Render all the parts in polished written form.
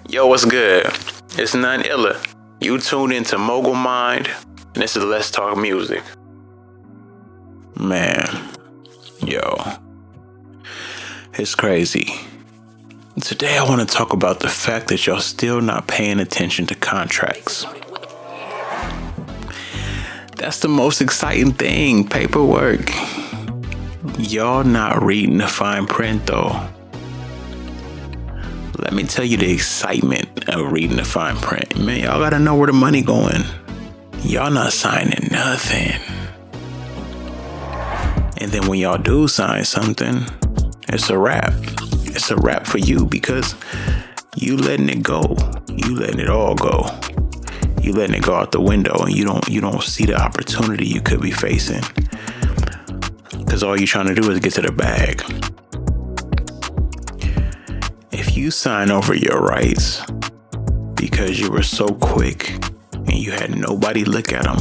Yo, what's good? It's none illa. You tuned into Mogul Mined, and this is Let's Talk Music. Man, yo, it's crazy. Today I want to talk about the fact that y'all still not paying attention to contracts. That's the most exciting thing, paperwork. Y'all not reading the fine print though. Let me tell you the excitement of reading the fine print. Man, y'all gotta know where the money going. Y'all not signing nothing. And then when y'all do sign something, it's a wrap. It's a wrap for you because you letting it go. You letting it all go. You letting it go out the window, and you don't see the opportunity you could be facing. Because all you're trying to do is get to the bag. If you sign over your rights because you were so quick and you had nobody look at them,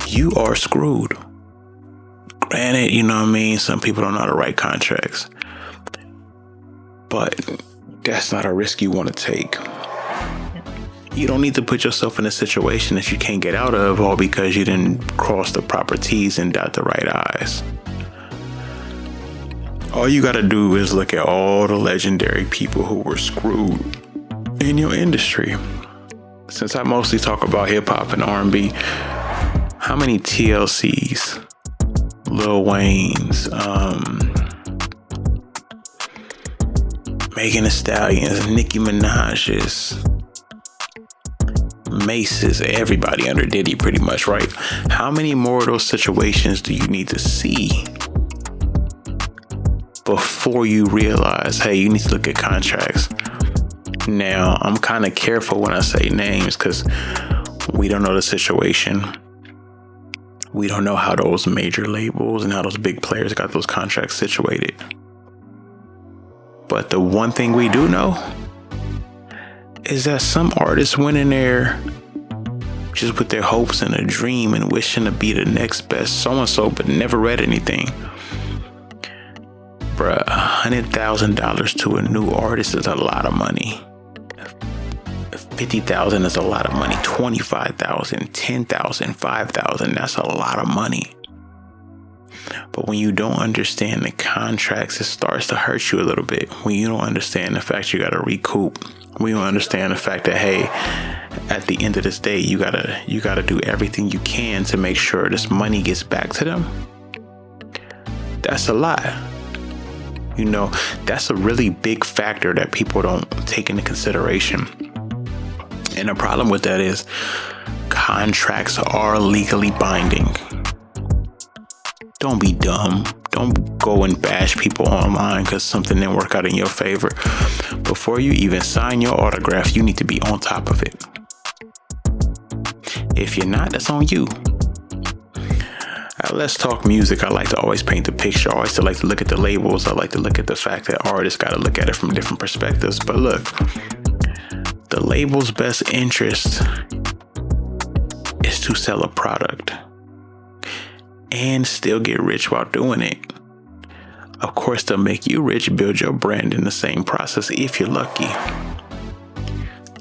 you are screwed. Granted, you know what I mean? Some people don't know how to write contracts. But that's not a risk you want to take. You don't need to put yourself in a situation that you can't get out of all because you didn't cross the proper T's and dot the right I's. All you gotta do is look at all the legendary people who were screwed in your industry. Since I mostly talk about hip hop and R&B, how many TLCs, Lil Wayne's, Megan Thee Stallions, Nicki Minaj's, Mace's, everybody under Diddy pretty much, right? How many more of those situations do you need to see before you realize, hey, you need to look at contracts? Now, I'm kind of careful when I say names because we don't know the situation. We don't know how those major labels and how those big players got those contracts situated. But the one thing we do know is that some artists went in there just with their hopes and a dream and wishing to be the next best so-and-so, but never read anything. Bruh, $100,000 to a new artist is a lot of money. $50,000 is a lot of money. $25,000, $10,000, $5,000, that's a lot of money. But when you don't understand the contracts, it starts to hurt you a little bit. When you don't understand the fact you got to recoup. When you don't understand the fact that, hey, at the end of this day, you gotta do everything you can to make sure this money gets back to them. That's a lot. You know, that's a really big factor that people don't take into consideration. And the problem with that is contracts are legally binding. Don't be dumb. Don't go and bash people online because something didn't work out in your favor. Before you even sign your autograph, you need to be on top of it. If you're not, that's on you. Let's talk music. I like to always paint the picture. I always like to look at the labels. I like to look at the fact that artists got to look at it from different perspectives. But look, the label's best interest is to sell a product and still get rich while doing it. Of course, they'll make you rich, build your brand in the same process if you're lucky.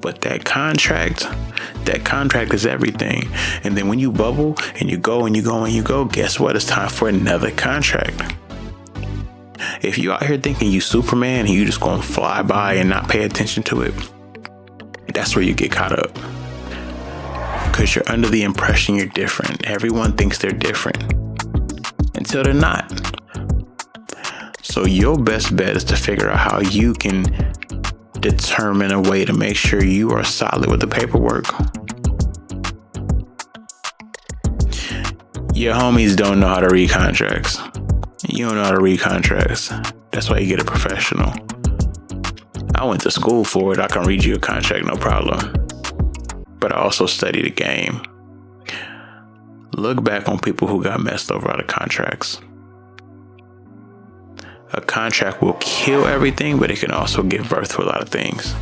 But that contract is everything. And then when you bubble and you go and you go and you go, guess what? It's time for another contract. If you out here thinking you Superman and you just gonna fly by and not pay attention to it, that's where you get caught up. Because you're under the impression you're different. Everyone thinks they're different until they're not. So your best bet is to figure out how you can determine a way to make sure you are solid with the paperwork. Your homies don't know how to read contracts. You don't know how to read contracts. That's why you get a professional. I went to school for it. I can read you a contract, no problem. But I also study the game. Look back on people who got messed over out of contracts. A contract will kill everything, but it can also give birth to a lot of things.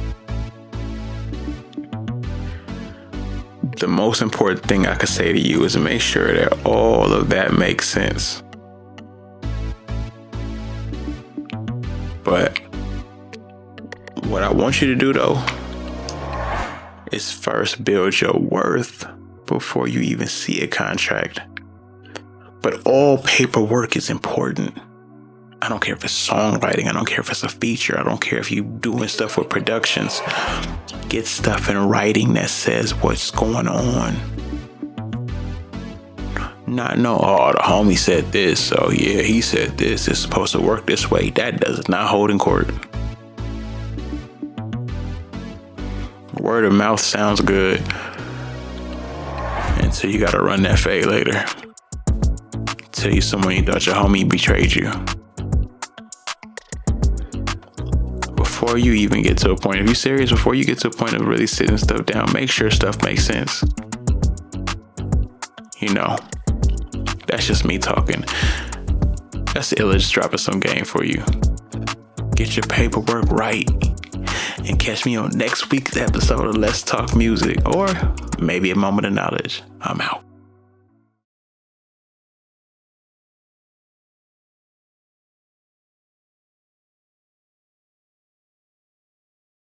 The most important thing I could say to you is to make sure that all of that makes sense. But What I want you to do though is first build your worth before you even see a contract. But all paperwork is important. I don't care if it's songwriting. I don't care if it's a feature. I don't care if you're doing stuff with productions. Get stuff in writing that says what's going on. Not know, oh, the homie said this, so yeah, he said this. It's supposed to work this way. That does not hold in court. Word of mouth sounds good until you gotta run that fade later. Tell you someone you thought your homie betrayed you. Before you even get to a point, if you're serious, before you get to a point of really sitting stuff down, make sure stuff makes sense. You know, that's just me talking. That's the illest dropping some game for you. Get your paperwork right. And catch me on next week's episode of Let's Talk Music, or maybe a moment of knowledge. I'm out.